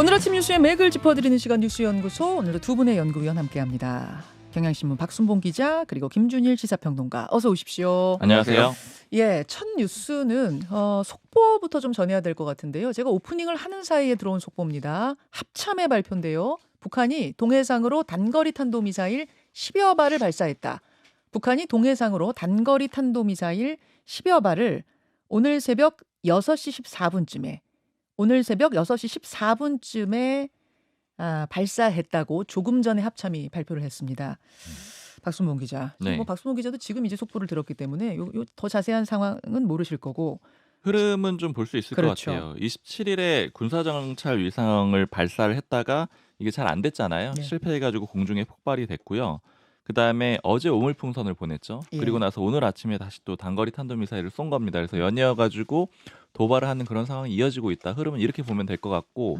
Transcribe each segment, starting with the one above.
오늘 아침 뉴스의 맥을 짚어드리는 시간 뉴스연구소, 오늘도 두 분의 연구위원 함께합니다. 경향신문 박순봉 기자 그리고 김준일 시사평론가, 어서 오십시오. 안녕하세요. 예, 첫 뉴스는 속보부터 좀 전해야 될 것 같은데요. 제가 오프닝을 하는 사이에 들어온 속보입니다. 합참의 발표인데요. 북한이 동해상으로 단거리 탄도미사일 10여 발을 발사했다. 북한이 동해상으로 단거리 탄도미사일 10여 발을 오늘 새벽 6시 14분쯤에 발사했다고 조금 전에 합참이 발표를 했습니다. 박순봉 기자. 네. 박순봉 기자도 지금 이제 속보를 들었기 때문에 더 자세한 상황은 모르실 거고. 흐름은 좀 볼 수 있을 그렇죠. 것 같아요. 27일에 군사정찰 위성을 발사를 했다가 이게 잘 안 됐잖아요. 네. 실패해가지고 공중에 폭발이 됐고요. 그 다음에 어제 오물풍선을 보냈죠. 예. 그리고 나서 오늘 아침에 다시 또 단거리 탄도미사일을 쏜 겁니다. 그래서 연이어가지고 도발을 하는 그런 상황이 이어지고 있다. 흐름은 이렇게 보면 될 것 같고,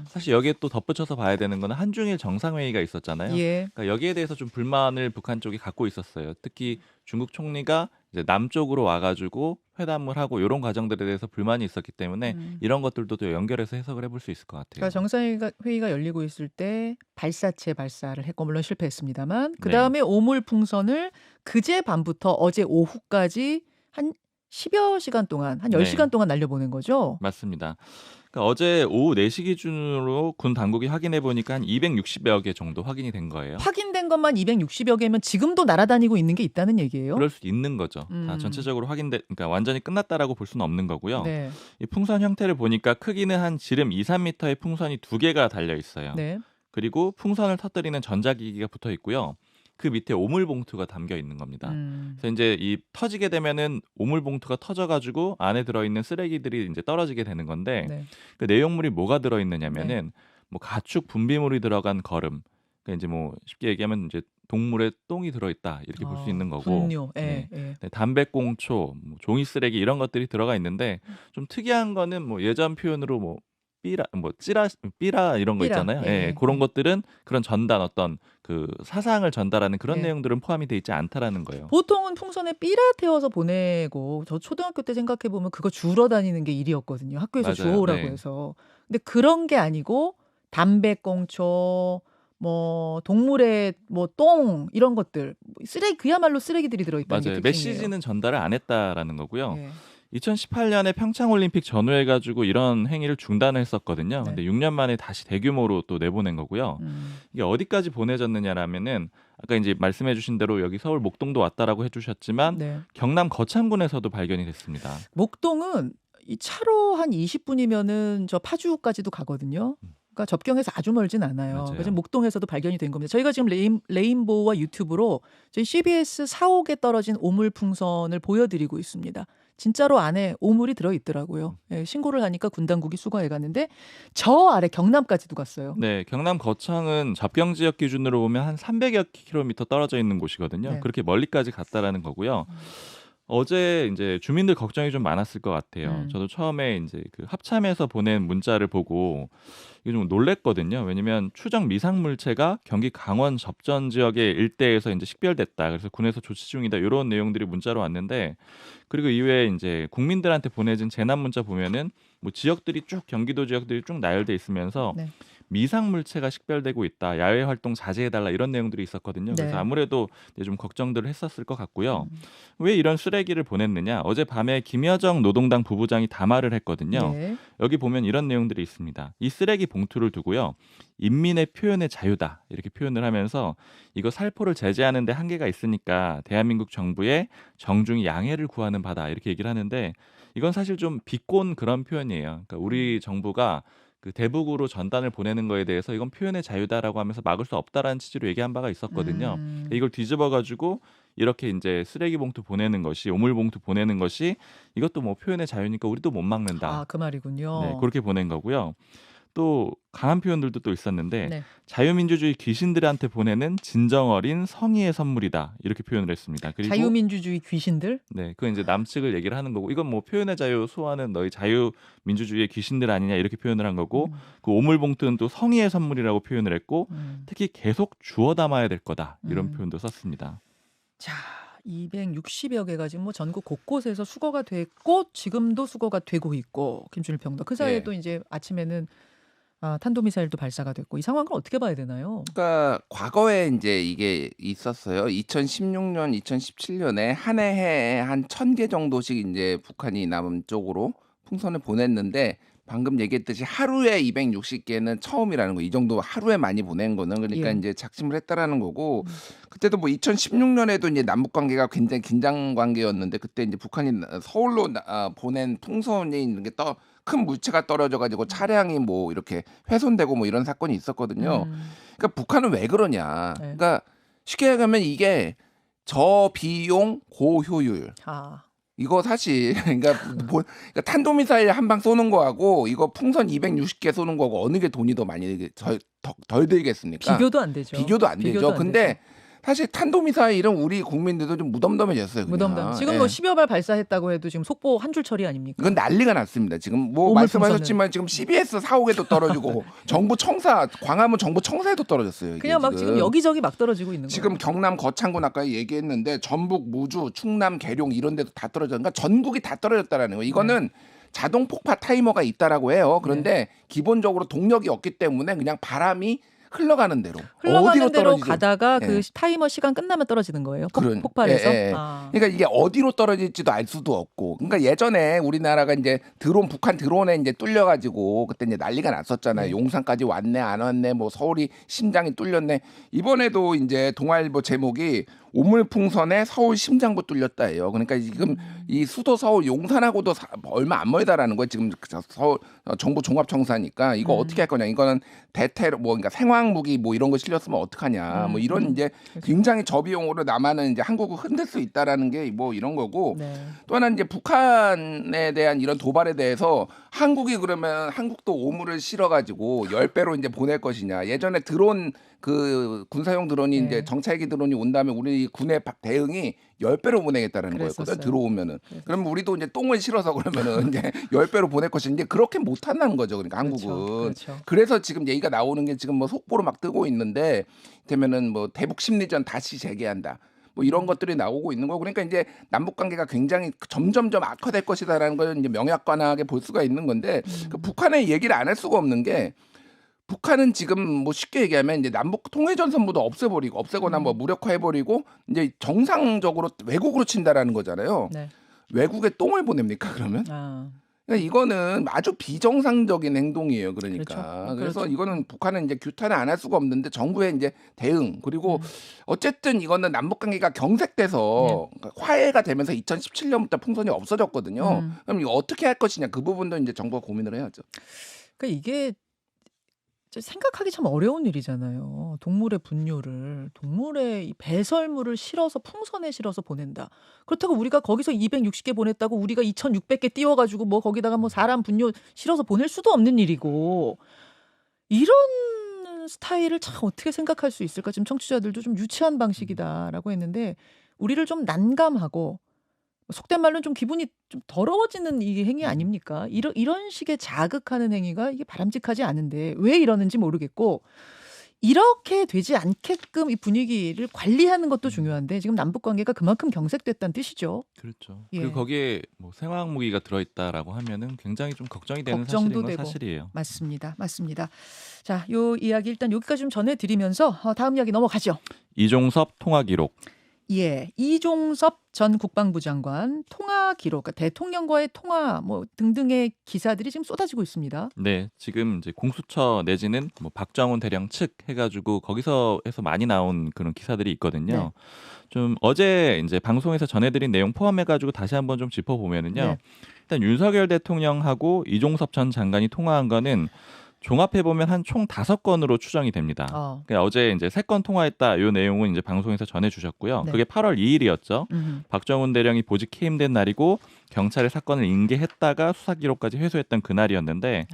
사실 여기에 또 덧붙여서 봐야 되는 거는 한중일 정상회의가 있었잖아요. 예. 그러니까 여기에 대해서 좀 불만을 북한 쪽이 갖고 있었어요. 특히 중국 총리가 이제 남쪽으로 와가지고 회담을 하고 이런 과정들에 대해서 불만이 있었기 때문에 이런 것들도 또 연결해서 해석을 해볼 수 있을 것 같아요. 그러니까 정상회의가 열리고 있을 때 발사체 발사를 했고 물론 실패했습니다만 그 다음에 오물풍선을 그제 밤부터 어제 오후까지 한 10여 시간 동안, 한 10시간 동안 날려보낸 거죠? 맞습니다. 그러니까 어제 오후 4시 기준으로 군 당국이 확인해 보니까 한 260여 개 정도 확인이 된 거예요. 확인된 것만 260여 개면 지금도 날아다니고 있는 게 있다는 얘기예요? 그럴 수 있는 거죠. 다 전체적으로 그러니까 완전히 끝났다라고 볼 수는 없는 거고요. 네. 이 풍선 형태를 보니까 크기는 한 지름 2, 3m의 풍선이 2개가 달려 있어요. 네. 그리고 풍선을 터뜨리는 전자기기가 붙어 있고요. 그 밑에 오물봉투가 담겨 있는 겁니다. 그래서 이제 이 터지게 되면은 오물봉투가 터져가지고 안에 들어있는 쓰레기들이 이제 떨어지게 되는 건데, 네. 그 내용물이 뭐가 들어있느냐면은 뭐 가축 분비물이 들어간 거름, 그러니까 이제 뭐 쉽게 얘기하면 이제 동물의 똥이 들어있다 이렇게 볼 수 있는 거고, 분뇨. 네. 예. 담배꽁초, 뭐 종이 쓰레기 이런 것들이 들어가 있는데, 좀 특이한 거는 뭐 예전 표현으로 뭐 삐라 이런 거 삐라. 있잖아요. 예. 그런 것들은 그런 전단, 어떤 그 사상을 전달하는 그런 예. 내용들은 포함이 돼 있지 않다라는 거예요. 보통은 풍선에 삐라 태워서 보내고, 저 초등학교 때 생각해 보면 그거 주워 다니는 게 일이었거든요. 학교에서 맞아요. 주워오라고 네. 해서. 근데 그런 게 아니고 담배꽁초, 뭐 동물의 뭐 똥 이런 것들, 쓰레기, 그야말로 쓰레기들이 들어있다는 게 맞아요. 특징이에요. 메시지는 전달을 안 했다라는 거고요. 예. 2018년에 평창올림픽 전후해가지고 이런 행위를 중단을 했었거든요. 근데 6년 만에 다시 대규모로 또 내보낸 거고요. 이게 어디까지 보내졌느냐라면은 아까 이제 말씀해주신 대로 여기 서울 목동도 왔다라고 해주셨지만 네. 경남 거창군에서도 발견이 됐습니다. 목동은 이 차로 한 20분이면은 저 파주까지도 가거든요. 그러니까 접경해서 아주 멀진 않아요. 맞아요. 그래서 목동에서도 발견이 된 겁니다. 저희가 지금 레인보우와 유튜브로 저희 CBS 사옥에 떨어진 오물풍선을 보여드리고 있습니다. 진짜로 안에 오물이 들어있더라고요. 예, 신고를 하니까 군 당국이 수거해 갔는데 저 아래 경남까지도 갔어요. 네, 경남 거창은 접경 지역 기준으로 보면 한 300여 킬로미터 떨어져 있는 곳이거든요. 네. 그렇게 멀리까지 갔다라는 거고요. 어제 이제 주민들 걱정이 좀 많았을 것 같아요. 저도 처음에 이제 그 합참에서 보낸 문자를 보고 이게 좀 놀랬거든요. 왜냐면 추정 미상 물체가 경기 강원 접전 지역의 일대에서 이제 식별됐다. 그래서 군에서 조치 중이다. 이런 내용들이 문자로 왔는데, 그리고 이후에 이제 국민들한테 보내진 재난 문자 보면은 뭐 지역들이 쭉, 경기도 지역들이 쭉 나열돼 있으면서 네. 미상 물체가 식별되고 있다. 야외 활동 자제해달라 이런 내용들이 있었거든요. 그래서 네. 아무래도 이제 좀 걱정들을 했었을 것 같고요. 왜 이런 쓰레기를 보냈느냐? 어제 밤에 김여정 노동당 부부장이 담화를 했거든요. 네. 여기 보면 이런 내용들이 있습니다. 이 쓰레기 봉투를 두고요. 인민의 표현의 자유다. 이렇게 표현을 하면서 이거 살포를 제재하는 데 한계가 있으니까 대한민국 정부에 정중히 양해를 구하는 바다. 이렇게 얘기를 하는데, 이건 사실 좀 비꼰 그런 표현이에요. 그러니까 우리 정부가 그 대북으로 전단을 보내는 거에 대해서 이건 표현의 자유다라고 하면서 막을 수 없다라는 취지로 얘기한 바가 있었거든요. 이걸 뒤집어 가지고 이렇게 이제 쓰레기 봉투 보내는 것이, 오물 봉투 보내는 것이 이것도 뭐 표현의 자유니까 우리도 못 막는다. 아, 그 말이군요. 네, 그렇게 보낸 거고요. 또 강한 표현들도 또 있었는데, 네. 자유민주주의 귀신들한테 보내는 진정 어린 성의의 선물이다. 이렇게 표현을 했습니다. 그리고 자유민주주의 귀신들? 네, 그 이제 남측을 얘기를 하는 거고, 이건 뭐 표현의 자유 소화하는 너희 자유민주주의의 귀신들 아니냐 이렇게 표현을 한 거고, 그 오물봉투는 또 성의의 선물이라고 표현을 했고, 특히 계속 주워 담아야 될 거다 이런 표현도 썼습니다. 자, 260여 개가 지금 뭐 전국 곳곳에서 수거가 됐고 지금도 수거가 되고 있고, 김준일 평론가. 그 사이에 예. 또 이제 아침에는 탄도미사일도 발사가 됐고 이 상황을 어떻게 봐야 되나요? 그러니까 과거에 이제 이게 있었어요. 2016년, 2017년에 한 해에 한 1,000개 정도씩 이제 북한이 남쪽으로 풍선을 보냈는데 방금 얘기했듯이 하루에 260개는 처음이라는 거. 이 정도 하루에 많이 보낸 거는 그러니까 예. 이제 작심을 했다라는 거고 그때도 뭐 2016년에도 이제 남북 관계가 굉장히 긴장 관계였는데 그때 이제 북한이 서울로 보낸 풍선이 있는 게 큰 물체가 떨어져 가지고 차량이 뭐 이렇게 훼손되고 뭐 이런 사건이 있었거든요. 그러니까 북한은 왜 그러냐. 네. 그러니까 쉽게 얘기하면 이게 저비용 고효율. 이거 사실 그러니까 탄도미사일 한 방 쏘는 거하고 이거 풍선 260개 쏘는 거하고 어느 게 돈이 더 많이 덜 들겠습니까? 비교도 안 되죠. 비교도 안 비교도 되죠. 안 근데 되죠. 사실 탄도미사일은 우리 국민들도 좀 무덤덤해졌어요. 그냥. 무덤덤. 지금 예. 뭐 10여 발 발사했다고 해도 지금 속보 한 줄 처리 아닙니까? 이건 난리가 났습니다. 지금 뭐 오물 말씀하셨지만 지금 CBS 사옥에도 떨어지고 정부 청사 광화문 정부 청사에도 떨어졌어요. 이게 그냥 막 지금 여기저기 막 떨어지고 있는 거예요. 지금 경남 거창군 아까 얘기했는데 전북 무주 충남 계룡 이런 데도 다 떨어졌. 그러니까 전국이 다 떨어졌다라는 거예요. 이거는 자동 폭파 타이머가 있다라고 해요. 그런데 기본적으로 동력이 없기 때문에 그냥 바람이 흘러가는 대로 흘러가는 대로 떨어지죠? 가다가 예. 그 타이머 시간 끝나면 떨어지는 거예요. 그런- 폭발해서. 예, 예. 그러니까 이게 어디로 떨어질지도 알 수도 없고. 그러니까 예전에 우리나라가 이제 북한 드론에 이제 뚫려가지고 그때 이제 난리가 났었잖아요. 네. 용산까지 왔네 안 왔네 뭐 서울이 심장이 뚫렸네. 이번에도 이제 동아일보 제목이 오물풍선에 서울 심장부 뚫렸다예요. 그러니까 지금 이 수도 서울 용산하고도 얼마 안 멀다라는 거예요. 지금 서울 정부 종합청사니까 이거 어떻게 할 거냐. 이거는 대테러 뭐 그러니까 생화학 무기 뭐 이런 거 실렸으면 어떡하냐. 뭐 이런 이제 굉장히 저비용으로 남한은 이제 한국을 흔들 수 있다라는 게 뭐 이런 거고. 네. 또 하나 이제 북한에 대한 이런 도발에 대해서 한국이 그러면 한국도 오물을 실어가지고 10배로 이제 보낼 것이냐. 예전에 드론 그 군사용 드론이 네. 이제 정찰기 드론이 온 다음에 우리 군의 대응이 10배로 보내겠다는 거였거든. 그랬었어요. 들어오면은. 그러면 우리도 이제 똥을 실어서 그러면은 이제 10배로 보낼 것인데 그렇게 못 한다는 거죠. 그러니까 한국은. 그렇죠. 그래서 지금 얘기가 나오는 게 지금 뭐 속보로 막 뜨고 있는데 되면은 뭐 대북 심리전 다시 재개한다. 뭐 이런 것들이 나오고 있는 거고 그러니까 이제 남북 관계가 굉장히 점점점 악화될 것이다라는 걸 이제 명약관하게 볼 수가 있는 건데 그 북한의 얘기를 안 할 수가 없는 게 북한은 지금 뭐 쉽게 얘기하면 이제 남북 통일 전선부도 없애거나 뭐 무력화해버리고 이제 정상적으로 외국으로 친다라는 거잖아요. 네. 외국에 똥을 보냅니까 그러면? 그러니까 이거는 아주 비정상적인 행동이에요. 그러니까 그래서 그렇죠. 이거는 북한은 이제 규탄을 안 할 수가 없는데 정부의 이제 대응 그리고 어쨌든 이거는 남북 관계가 경색돼서 그러니까 화해가 되면서 2017년부터 풍선이 없어졌거든요. 그럼 이거 어떻게 할 것이냐 그 부분도 이제 정부가 고민을 해야죠. 그러니까 이게 생각하기 참 어려운 일이잖아요. 동물의 분뇨를 동물의 이 배설물을 실어서 풍선에 실어서 보낸다. 그렇다고 우리가 거기서 260개 보냈다고 우리가 2,600개 띄워가지고 뭐 거기다가 뭐 사람 분뇨 실어서 보낼 수도 없는 일이고 이런 스타일을 참 어떻게 생각할 수 있을까? 지금 청취자들도 좀 유치한 방식이다라고 했는데 우리를 좀 난감하고 속된 말로는 좀 기분이 좀 더러워지는 이 행위 아닙니까? 이런 식의 자극하는 행위가 이게 바람직하지 않은데 왜 이러는지 모르겠고 이렇게 되지 않게끔 이 분위기를 관리하는 것도 중요한데 지금 남북 관계가 그만큼 경색됐다는 뜻이죠. 그렇죠. 예. 그리고 거기에 뭐 생화학 무기가 들어있다라고 하면은 굉장히 좀 걱정이 되는 걱정도 사실인 건 되고. 사실이에요. 맞습니다. 자, 요 이야기 일단 여기까지 좀 전해드리면서 다음 이야기 넘어가죠. 이종섭 통화 기록. 예, 이종섭 전 국방부 장관 통화 기록, 그러니까 대통령과의 통화 뭐 등등의 기사들이 지금 쏟아지고 있습니다. 네, 지금 이제 공수처 내지는 뭐 박정훈 대령 측 해가지고 거기서 해서 많이 나온 그런 기사들이 있거든요. 네. 좀 어제 이제 방송에서 전해드린 내용 포함해가지고 다시 한번 좀 짚어보면은요. 네. 일단 윤석열 대통령하고 이종섭 전 장관이 통화한 거는 종합해 보면 한 총 5건으로 추정이 됩니다. 그러니까 어제 이제 3건 통화했다 이 내용은 이제 방송에서 전해주셨고요. 네. 그게 8월 2일이었죠. 박정훈 대령이 보직 해임된 날이고 경찰에 사건을 인계했다가 수사 기록까지 회수했던 그날이었는데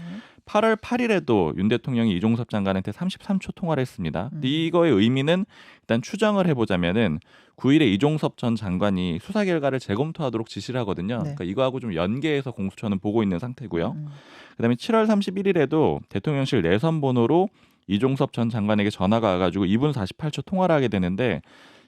8월 8일에도 윤 대통령이 이종섭 장관한테 33초 통화를 했습니다. 근데 이거의 의미는 일단 추정을 해보자면은 9일에 이종섭 전 장관이 수사 결과를 재검토하도록 지시를 하거든요. 네. 그러니까 이거하고 좀 연계해서 공수처는 보고 있는 상태고요. 그다음에 7월 31일에도 대통령실 내선 번호로 이종섭 전 장관에게 전화가 와가지고 2분 48초 통화를 하게 되는데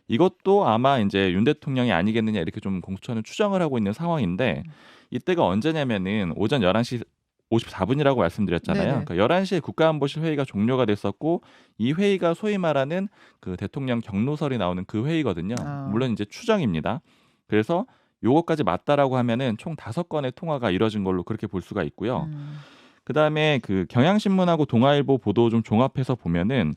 이것도 아마 이제 윤 대통령이 아니겠느냐 이렇게 좀 공수처는 추정을 하고 있는 상황인데 이때가 언제냐면은 오전 11시 54분이라고 말씀드렸잖아요. 네네. 그러니까 11시에 국가안보실 회의가 종료가 됐었고 이 회의가 소위 말하는 그 대통령 경로설이 나오는 그 회의거든요. 아. 물론 이제 추정입니다. 그래서 요것까지 맞다라고 하면은 총 5건의 통화가 이뤄진 걸로 그렇게 볼 수가 있고요. 그다음에 그 경향신문하고 동아일보 보도 좀 종합해서 보면은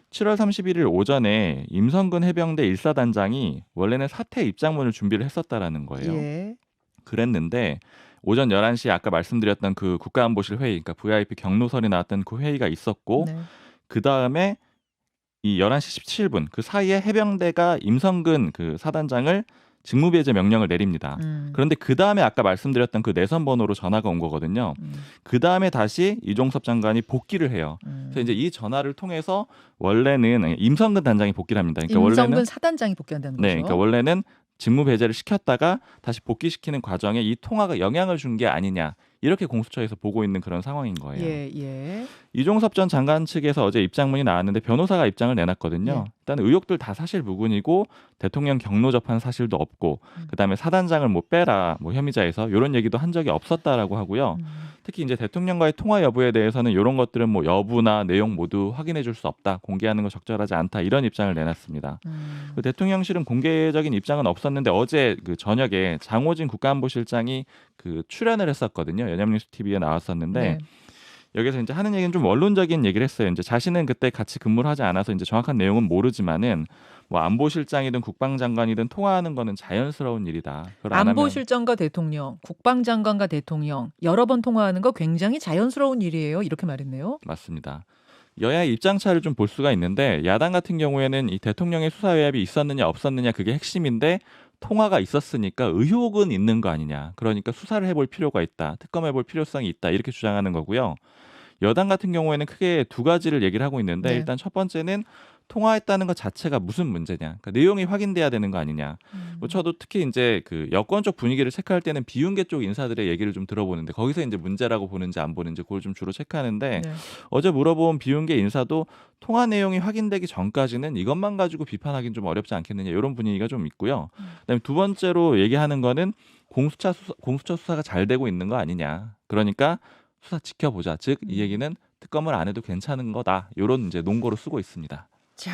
7월 31일 오전에 임성근 해병대 1사단장이 원래는 사퇴 입장문을 준비를 했었다라는 거예요. 예. 그랬는데 오전 11시에 아까 말씀드렸던 그 국가안보실 회의, 그러니까 VIP 경로설이 나왔던 그 회의가 있었고 네. 그다음에 이 11시 17분 그 사이에 해병대가 임성근 그 사단장을 직무배제 명령을 내립니다. 그런데 그다음에 아까 말씀드렸던 그 내선 번호로 전화가 온 거거든요. 그다음에 다시 이종섭 장관이 복귀를 해요. 그래서 이제 이 전화를 통해서 원래는 임성근 단장이 복귀를 합니다. 그러니까 임성근 원래는 사단장이 복귀한다는 네, 거죠. 그러니까 원래는 직무 배제를 시켰다가 다시 복귀시키는 과정에 이 통화가 영향을 준 게 아니냐 이렇게 공수처에서 보고 있는 그런 상황인 거예요. 예, 예. 이종섭 전 장관 측에서 어제 입장문이 나왔는데 변호사가 입장을 내놨거든요. 예. 일단 의혹들 다 사실 무근이고 대통령 경로 접한 사실도 없고 그다음에 사단장을 뭐 빼라 뭐 혐의자에서 이런 얘기도 한 적이 없었다라고 하고요. 특히 이제 대통령과의 통화 여부에 대해서는 이런 것들은 뭐 여부나 내용 모두 확인해 줄 수 없다. 공개하는 거 적절하지 않다. 이런 입장을 내놨습니다. 그 대통령실은 공개적인 입장은 없었는데 어제 그 저녁에 장호진 국가안보실장이 그 출연을 했었거든요. 연합뉴스 TV에 나왔었는데 네. 여기서 이제 하는 얘기는 좀 원론적인 얘기를 했어요. 이제 자신은 그때 같이 근무를 하지 않아서 이제 정확한 내용은 모르지만은 뭐 안보실장이든 국방장관이든 통화하는 거는 자연스러운 일이다. 그걸 안 하면 안보실장과 대통령, 국방장관과 대통령 여러 번 통화하는 거 굉장히 자연스러운 일이에요. 이렇게 말했네요. 맞습니다. 여야의 입장 차를 좀 볼 수가 있는데 야당 같은 경우에는 이 대통령의 수사 외압이 있었느냐 없었느냐 그게 핵심인데 통화가 있었으니까 의혹은 있는 거 아니냐. 그러니까 수사를 해볼 필요가 있다. 특검해볼 필요성이 있다. 이렇게 주장하는 거고요. 여당 같은 경우에는 크게 두 가지를 얘기를 하고 있는데 네. 일단 첫 번째는 통화했다는 것 자체가 무슨 문제냐. 그러니까 내용이 확인돼야 되는 거 아니냐. 뭐 저도 특히 이제 그 여권 쪽 분위기를 체크할 때는 비윤계 쪽 인사들의 얘기를 좀 들어보는데 거기서 이제 문제라고 보는지 안 보는지 그걸 좀 주로 체크하는데 네. 어제 물어본 비윤계 인사도 통화 내용이 확인되기 전까지는 이것만 가지고 비판하기는 좀 어렵지 않겠느냐 이런 분위기가 좀 있고요. 그다음에 두 번째로 얘기하는 거는 공수처 수사가 잘 되고 있는 거 아니냐. 그러니까 수사 지켜보자. 즉 이 얘기는 특검을 안 해도 괜찮은 거다. 이런 이제 논거로 쓰고 있습니다. 자,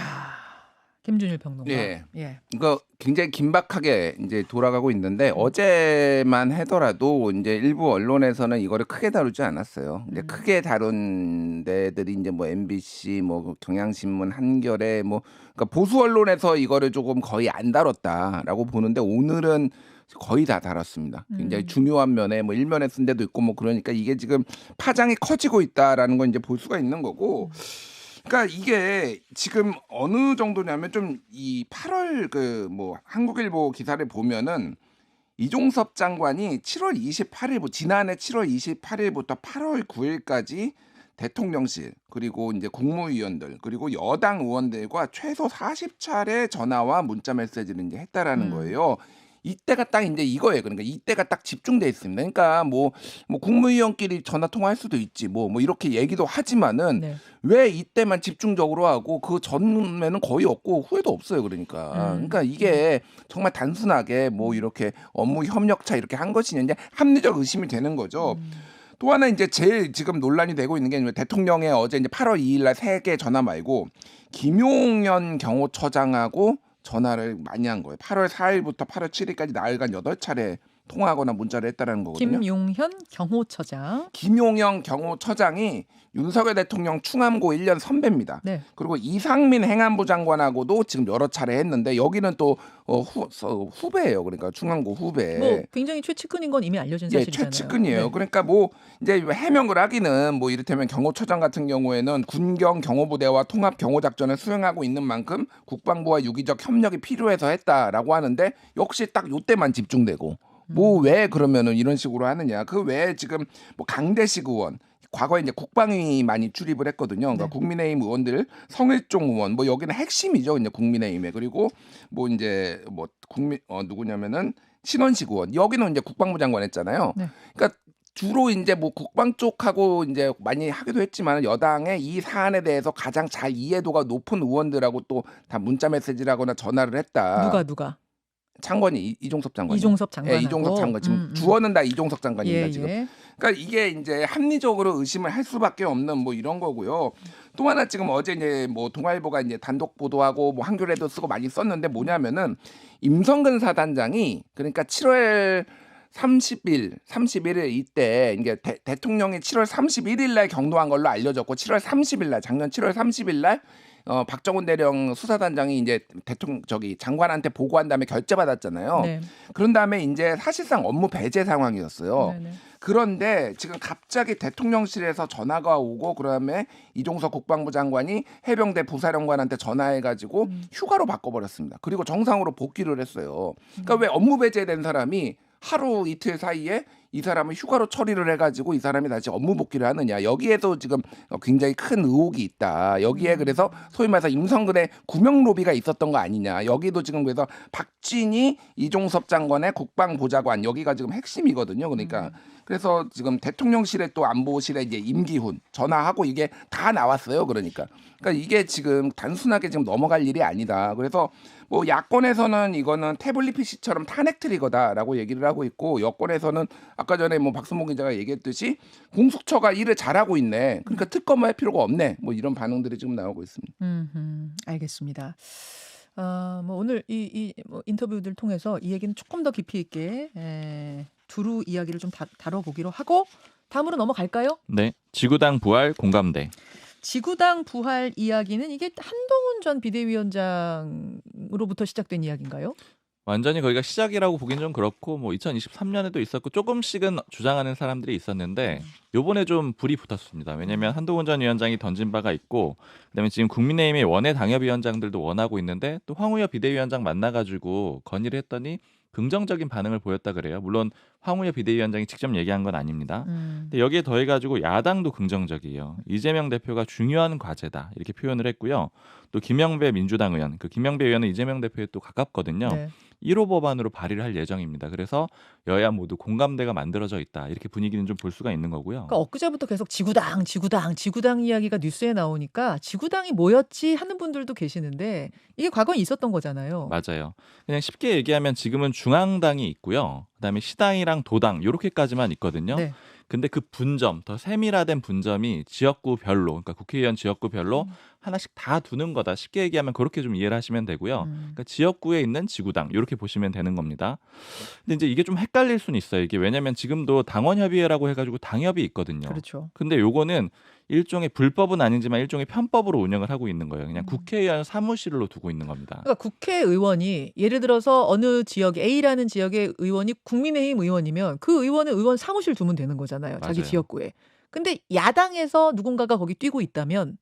김준일 평론가. 예. 예. 이거 굉장히 긴박하게 이제 돌아가고 있는데 어제만 하더라도 이제 일부 언론에서는 이거를 크게 다루지 않았어요. 이제 크게 다룬 데들이 이제 뭐 MBC, 뭐 경향신문, 한겨레, 뭐 그러니까 보수 언론에서 이거를 조금 거의 안 다뤘다라고 보는데 오늘은 거의 다 다뤘습니다. 굉장히 중요한 면에 뭐 일면에 쓴 데도 있고 뭐 그러니까 이게 지금 파장이 커지고 있다라는 걸 이제 볼 수가 있는 거고. 그러니까 이게 지금 어느 정도냐면 좀 이 8월 그 뭐 한국일보 기사를 보면은 이종섭 장관이 7월 28일 지난해 7월 28일부터 8월 9일까지 대통령실 그리고 이제 국무위원들 그리고 여당 의원들과 최소 40차례 전화와 문자 메시지를 이제 했다라는 거예요. 이때가 딱 이제 이거예요. 그러니까 이때가 딱 집중돼 있습니다. 그러니까 뭐 국무위원끼리 전화 통화할 수도 있지 뭐 이렇게 얘기도 하지만은 네. 왜 이때만 집중적으로 하고 그 전에는 거의 없고 후에도 없어요. 그러니까 이게 정말 단순하게 뭐 이렇게 업무 협력차 이렇게 한 것이냐 이제 합리적 의심이 되는 거죠. 또 하나 이제 제일 지금 논란이 되고 있는 게 대통령의 어제 이제 8월 2일 날 3개 전화 말고 김용현 경호처장하고 전화를 많이 한 거예요. 8월 4일부터 8월 7일까지 나흘간 8차례 통화하거나 문자를 했다라는 거거든요. 김용현 경호처장. 김용현 경호처장이 윤석열 대통령 충암고 1년 선배입니다. 네. 그리고 이상민 행안부 장관하고도 지금 여러 차례 했는데 여기는 또 후배예요. 그러니까 충암고 후배. 뭐 굉장히 최측근인 건 이미 알려진 예, 사실이잖아요. 최측근이에요. 네. 그러니까 뭐 이제 해명을 하기는 뭐 이를테면 경호처장 같은 경우에는 군경 경호부대와 통합 경호 작전을 수행하고 있는 만큼 국방부와 유기적 협력이 필요해서 했다라고 하는데 역시 딱 요때만 집중되고 뭐 왜 그러면은 이런 식으로 하느냐. 그 외에 지금 뭐 강대식 의원 과거에 이제 국방위 많이 출입을 했거든요. 그러니까 네. 국민의힘 의원들 성일종 의원 뭐 여기는 핵심이죠. 이제 국민의힘에 그리고 뭐 이제 뭐 누구냐면은 신원식 의원 여기는 이제 국방부 장관 했잖아요. 네. 그러니까 주로 이제 뭐 국방 쪽하고 이제 많이 하기도 했지만 여당의 이 사안에 대해서 가장 잘 이해도가 높은 의원들하고 또 다 문자 메시지를 하거나 전화를 했다. 누가? 장관이 이종섭 장관. 이종섭 장관. 예, 이종섭 장관. 지금 주어는 다 이종섭 장관입니다. 예, 지금. 예. 그러니까 이게 이제 합리적으로 의심을 할 수밖에 없는 뭐 이런 거고요. 또 하나 지금 어제 이제 뭐 동아일보가 이제 단독 보도하고 뭐 한겨레도 쓰고 많이 썼는데 뭐냐면은 임성근 사단장이 그러니까 7월 30일 이때 이게 대통령이 7월 31일 날 경도한 걸로 알려졌고 7월 30일 날 작년 7월 30일 날 박정훈 대령 수사단장이 이제 대통령 장관한테 보고한 다음에 결재받았잖아요. 네. 그런 다음에 이제 사실상 업무 배제 상황이었어요. 네네. 그런데 지금 갑자기 대통령실에서 전화가 오고 그다음에 이종석 국방부 장관이 해병대 부사령관한테 전화해가지고 휴가로 바꿔버렸습니다. 그리고 정상으로 복귀를 했어요. 그러니까 왜 업무 배제된 사람이 하루 이틀 사이에 이 사람을 휴가로 처리를 해가지고 이 사람이 다시 업무 복귀를 하느냐. 여기에도 지금 굉장히 큰 의혹이 있다. 여기에 그래서 소위 말해서 임성근의 구명 로비가 있었던 거 아니냐. 여기도 지금 그래서 박진희 이종섭 장관의 국방보좌관 여기가 지금 핵심이거든요. 그러니까 그래서 지금 대통령실에 또 안보실에 이제 임기훈 전화하고 이게 다 나왔어요. 그러니까 이게 지금 단순하게 지금 넘어갈 일이 아니다. 그래서 뭐 야권에서는 이거는 태블릿 PC처럼 탄핵 트리거다라고 얘기를 하고 있고 여권에서는 아까 전에 뭐 박수봉 기자가 얘기했듯이 공수처가 일을 잘하고 있네. 그러니까 특검을 할 필요가 없네. 뭐 이런 반응들이 지금 나오고 있습니다. 알겠습니다. 뭐 오늘 뭐 인터뷰들 통해서 이 얘기는 조금 더 깊이 있게 두루 이야기를 좀 다뤄보기로 하고 다음으로 넘어갈까요? 네, 지구당 부활 공감대. 지구당 부활 이야기는 이게 한동훈 전 비대위원장으로부터 시작된 이야기인가요? 완전히 거기가 시작이라고 보긴 좀 그렇고 뭐 2023년에도 있었고 조금씩은 주장하는 사람들이 있었는데 요번에 좀 불이 붙었습니다. 왜냐하면 한동훈 전 위원장이 던진 바가 있고 그다음에 지금 국민의힘의 원외 당협위원장들도 원하고 있는데 또 황우여 비대위원장 만나가지고 건의를 했더니 긍정적인 반응을 보였다 그래요. 물론 황우여 비대위원장이 직접 얘기한 건 아닙니다. 근데 여기에 더해가지고 야당도 긍정적이에요. 이재명 대표가 중요한 과제다 이렇게 표현을 했고요. 또 김영배 민주당 의원, 그 김영배 의원은 이재명 대표에 또 가깝거든요. 네. 1호 법안으로 발의를 할 예정입니다. 그래서 여야 모두 공감대가 만들어져 있다. 이렇게 분위기는 좀 볼 수가 있는 거고요. 그러니까 엊그제부터 계속 지구당 이야기가 뉴스에 나오니까 지구당이 뭐였지 하는 분들도 계시는데 이게 과거에 있었던 거잖아요. 맞아요. 그냥 쉽게 얘기하면 지금은 중앙당이 있고요. 그다음에 시당이랑 도당 이렇게까지만 있거든요. 네. 근데 그 분점, 더 세밀화된 분점이 지역구별로, 그러니까 국회의원 지역구별로 하나씩 다 두는 거다. 쉽게 얘기하면 그렇게 좀 이해를 하시면 되고요. 그러니까 지역구에 있는 지구당 이렇게 보시면 되는 겁니다. 근데 이제 이게 좀 헷갈릴 수는 있어요. 이게 왜냐하면 지금도 당원협의회라고 해가지고 당협이 있거든요. 그렇죠. 근데 요거는 일종의 불법은 아니지만 일종의 편법으로 운영을 하고 있는 거예요. 그냥 국회의원 사무실로 두고 있는 겁니다. 그러니까 국회의원이 예를 들어서 어느 지역 A라는 지역의 의원이 국민의힘 의원이면 그 의원은 의원 사무실 두면 되는 거잖아요. 자기 맞아요. 지역구에. 근데 야당에서 누군가가 거기 뛰고 있다면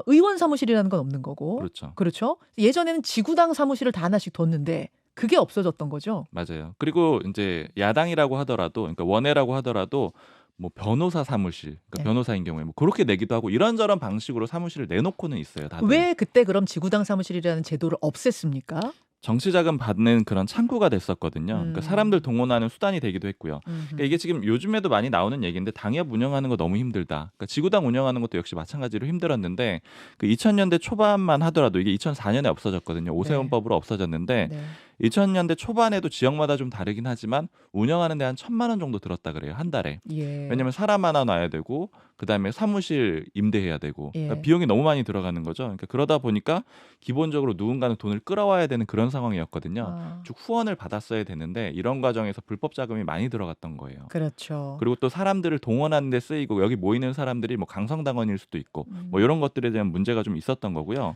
의원 사무실이라는 건 없는 거고. 그렇죠. 그렇죠. 예전에는 지구당 사무실을 다 하나씩 뒀는데 그게 없어졌던 거죠. 맞아요. 그리고 이제 야당이라고 하더라도, 그러니까 원외라고 하더라도 뭐 변호사 사무실, 그러니까 네. 변호사인 경우에 뭐 그렇게 내기도 하고 이런저런 방식으로 사무실을 내놓고는 있어요. 다들. 왜 그때 그럼 지구당 사무실이라는 제도를 없앴습니까? 정치 자금 받는 그런 창구가 됐었거든요. 그러니까 사람들 동원하는 수단이 되기도 했고요. 그러니까 이게 지금 요즘에도 많이 나오는 얘기인데 당협 운영하는 거 너무 힘들다. 그러니까 지구당 운영하는 것도 역시 마찬가지로 힘들었는데 그 2000년대 초반만 하더라도 이게 2004년에 없어졌거든요. 오세훈법으로 없어졌는데 네. 2000년대 초반에도 지역마다 좀 다르긴 하지만 운영하는 데 한 1,000만 원 정도 들었다 그래요. 한 달에. 예. 왜냐면 사람 하나 놔야 되고 그다음에 사무실 임대해야 되고 예. 그러니까 비용이 너무 많이 들어가는 거죠. 그러니까 그러다 보니까 기본적으로 누군가는 돈을 끌어와야 되는 그런 상황이었거든요. 아, 즉 후원을 받았어야 되는데 이런 과정에서 불법 자금이 많이 들어갔던 거예요. 그렇죠. 그리고 또 사람들을 동원하는 데 쓰이고 여기 모이는 사람들이 뭐 강성당원일 수도 있고 뭐 이런 것들에 대한 문제가 좀 있었던 거고요.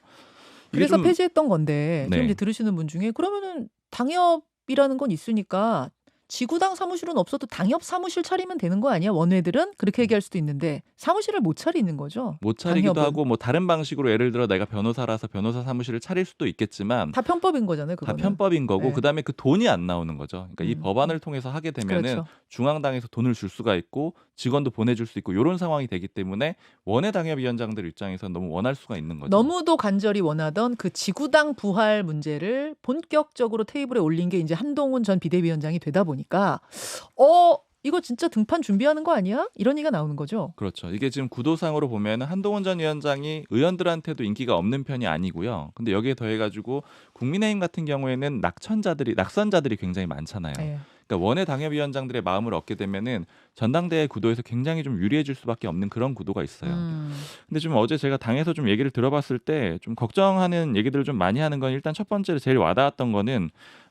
이게 그래서 좀- 폐지했던 건데 지금 네. 이제 들으시는 분 중에 그러면은 당협이라는 건 있으니까 지구당 사무실은 없어도 당협 사무실 차리면 되는 거 아니야? 원외들은 그렇게 얘기할 수도 있는데 사무실을 못 차리는 거죠. 못 차리기도 당협은. 하고 뭐 다른 방식으로 예를 들어 내가 변호사라서 변호사 사무실을 차릴 수도 있겠지만 다 편법인 거잖아요. 다 그거는. 편법인 거고 네. 그다음에 그 돈이 안 나오는 거죠. 그러니까 이 음. 법안을 통해서 하게 되면은 그렇죠. 중앙당에서 돈을 줄 수가 있고 직원도 보내줄 수 있고 이런 상황이 되기 때문에 원외 당협위원장들 입장에서는 너무 원할 수가 있는 거죠. 너무도 간절히 원하던 그 지구당 부활 문제를 본격적으로 테이블에 올린 게 이제 한동훈 전 비대위원장이 되다 보니까 이거 진짜 등판 준비하는 거 아니야? 이런 얘기가 나오는 거죠. 그렇죠. 이게 지금 구도상으로 보면 한동훈 전 위원장이 의원들한테도 인기가 없는 편이 아니고요. 근데 여기에 더해가지고 국민의힘 같은 경우에는 낙선자들이 굉장히 많잖아요. 예. 그러니까 원외 당협위원장들의 마음을 얻게 되면은 전당대회 구도에서 굉장히 좀 유리해질 수밖에 없는 그런 구도가 있어요. 근데 좀 어제 제가 당에서 좀 얘기를 들어봤을 때 좀 걱정하는 얘기들을 좀 많이 하는 건 일단 첫 번째로 제일 와닿았던 거는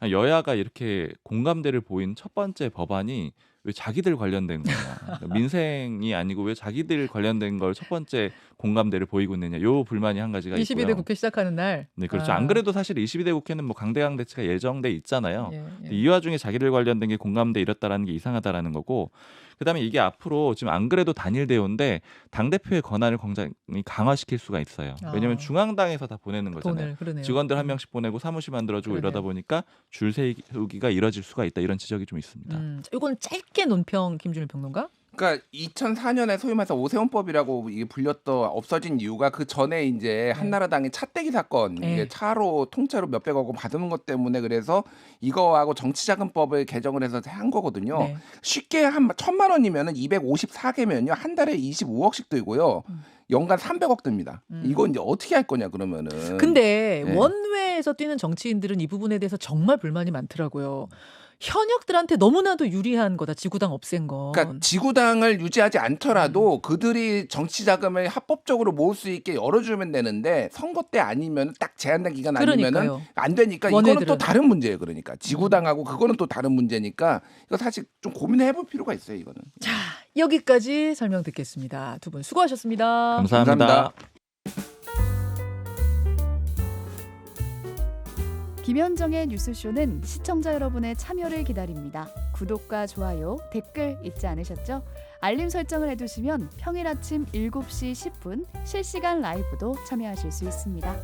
여야가 이렇게 공감대를 보인 첫 번째 법안이 왜 자기들 관련된 거냐. 그러니까 민생이 아니고 왜 자기들 관련된 걸 첫 번째 공감대를 보이고 있느냐. 요 불만이 한 가지가 22대 있고요. 국회 시작하는 날. 네, 그렇죠. 안 그래도 사실 22대 국회는 뭐 강대강 대치가 예정돼 있잖아요. 예, 근데 예. 이 와중에 자기들 관련된 게 공감대 이렇다라는 게 이상하다라는 거고, 그다음에 이게 앞으로 지금 안 그래도 단일 대우인데 당 대표의 권한을 굉장히 강화시킬 수가 있어요. 왜냐하면 중앙당에서 다 보내는 거잖아요. 돈을 그러네요. 직원들 한 명씩 보내고 사무실 만들어주고 그러네요. 이러다 보니까 줄 세우기가 이뤄질 수가 있다, 이런 지적이 좀 있습니다. 이건 짧게 논평 김준일 평론가. 그러니까 2004년에 소위 말해서 오세훈법이라고 이게 불렸던 없어진 이유가 그 전에 이제 한나라당의 차떼기 사건, 네. 이게 차로 통째로 몇백억 원 받은 것 때문에 그래서 이거하고 정치자금법을 개정을 해서 한 거거든요. 네. 쉽게 한 1,000만 원이면은 254개면요 한 달에 25억씩 들고요. 연간 300억 듭니다. 이거 이제 어떻게 할 거냐 그러면은. 근데 네. 원외에서 뛰는 정치인들은 이 부분에 대해서 정말 불만이 많더라고요. 현역들한테 너무나도 유리한 거다. 지구당 없앤 건. 그러니까 지구당을 유지하지 않더라도 그들이 정치 자금을 합법적으로 모을 수 있게 열어주면 되는데 선거 때 아니면 딱 제한된 기간 아니면은 그러니까요. 안 되니까 이거는 원외들은. 또 다른 문제예요. 그러니까 지구당하고 그거는 또 다른 문제니까 이거 사실 좀 고민해볼 필요가 있어요. 이거는. 자, 여기까지 설명 듣겠습니다. 두 분 수고하셨습니다. 감사합니다. 김현정의 뉴스쇼는 시청자 여러분의 참여를 기다립니다. 구독과 좋아요, 댓글 잊지 않으셨죠? 알림 설정을 해두시면 평일 아침 7시 10분 실시간 라이브도 참여하실 수 있습니다.